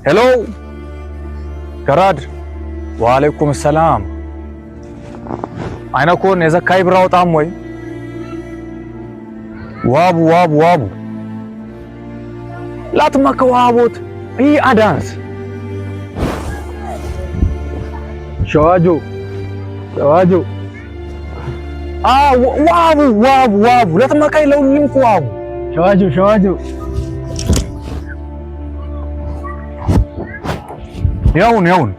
ሄሎ ገራድ ወአለይኩም ሰላም አይነኮን የዘካይ ብራው ጣም ወይ ዋቡ ላትመከ ዋቦት ይህ አዳንስ ሸዋጆ ዋቡ ላትመከይ ለውልም ዋቡ ሸዋጆ ያውን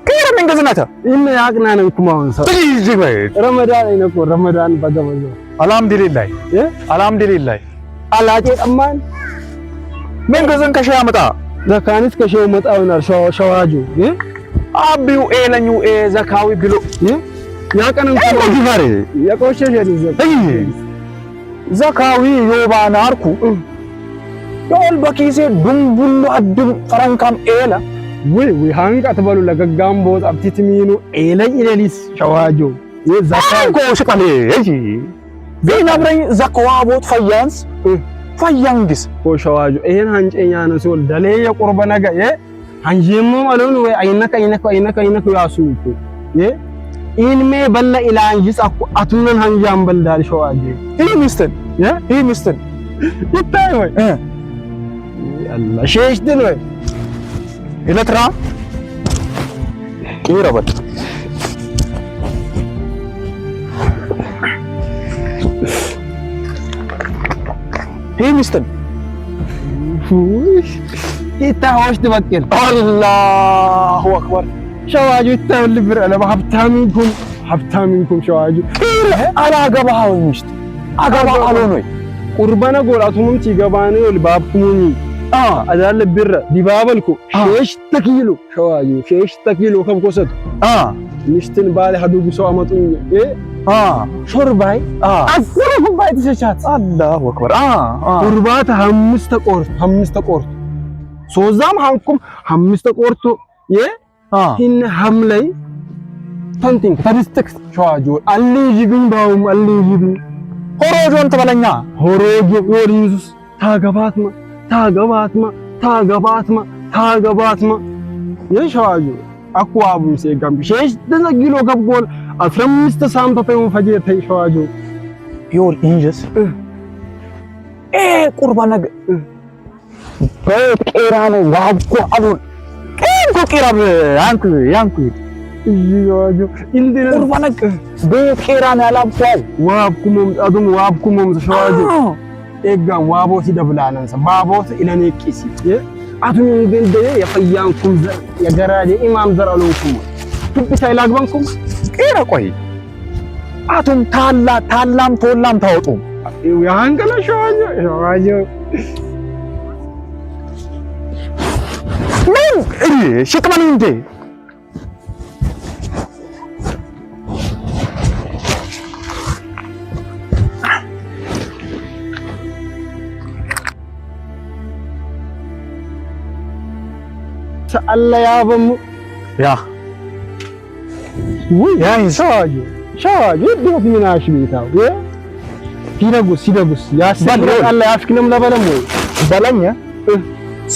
ከየት ምን ገዝናታ ኢነ ያቅናነን ኩማውን ሰው ረመዳን አይነኮ ረመዳን በገበዞ አልሐምዱሊላህ አላጤ ጠማን ምን ገዝን ከሸያ መጣ ዘካኒስ ከሸው መጣውናል ሸዋጆ አቢው ኤለኙ ዘካዊ ብሎ ያቀነን ኩማው ዲፋሬ ያቆሸሸ ዘካዊ ዮባና አርኩ ዶል በኪሴ ዱምቡሉ አድም ፈረንካም ኤላ ወይ ሃንቃ ተበሉ ለገጋም ቦት አብቲትሚኑ ኤለኝ ኢሌሊስ ሸዋጆ የዘካንኮ ሽቀሌ እጂ ቢናብረኝ ዘካዋ ቦት ፈያንግስ ሸዋጆ ይሄን አንጨኛ ነው ሲወል ደሌ የቁርበ ነገ አንጂሙ ማለውን ወይ አይነካ ያሱኩ ኢንሜ በለ ኢላንጂስ አኩ አቱነን አንጃም በልዳል ሸዋጆ ይህ ሚስትን ይታይ ወይ አላህ ሸሽድን ወይ ኢለትራ ቂረበት ይህ ሚስትን ይታወሽ ተበቀል አላሁ አክበር ሸዋጆ ይታወል ብር አለ ሀብታሚንኩም ሸዋጆ አላገባው ሚስት አገባ አሎኖይ ቁርባና ጎራቱም ሲገባኔ ልባብኩሙኒ አዳለ ብር ዲባበልኩ ሸሽ ተኪሎ ሸዋጆ ሸሽ ተኪሎ ከብኮሰት ሚስትን ባለ ሀዱግ ሰው አመጡኝ ሾርባይ አፍሩ ኩባይ ተሸቻት አላሁ አክበር ቁርባት 5 ተቆርቶ ሶዛም ሃንኩም 5 ተቆርቶ ይህን ሐምላይ ተንቲንክ ተድስተክ ሸዋጆ አልይጅብኝ ባውም አልይጅብኝ ሆሮጆን ተበለኛ ሆሮጆ ወሪንዙስ ታገባትማ የሸዋጆ አቋቡም ሲጋም ሸሽ ተዘግሎ ከቦል 15 ሳምንት ተፈው ፈጀተ ሸዋጆ ይወል ኢንጀስ ቁርባን ነገ በቄራነ ዋብቆ አሉን ቄራብ ያንኩ ይዋጆ ኢንዲነ ቁርባን ነገ በቄራነ አላብቋው ዋብኩሞም ሸዋጆ ኤጋም ዋቦት ይደብላናንሰ ባቦት ኢለኔቂሲ አቱን እንደ የፈያንኩም ዘር የገራዴ ኢማም ዘር አሉንኩም ትብታይ ላግባንኩም ቄራ ቆይ አቱን ታላም ተወላም ታወጡ ያንገለ ሸዋጆ ምን ሽቅማን እንዴ Allah ያበሙ ያ ሸዋጆ ዶት ሚናሽ ቤታው ሲደጉስ ያሰለ Allah ያፍክንም ለበለም ወይ በለኛ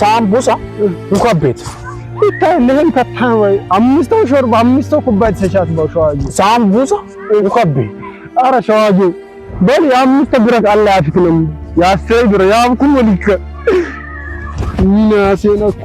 ሳምቡሳ እንኳቤት ይታልህን ከተማይ 5 ሾርባ 5 ኩባያ ተሻት ነው ሸዋጆ ሳምቡሳ እንኳቤ አረ ሸዋጆ በል ያምስት ብረት Allah ያፍክንም ያሰይ ብረ ያብኩም ወልከ ሚናሴነኩ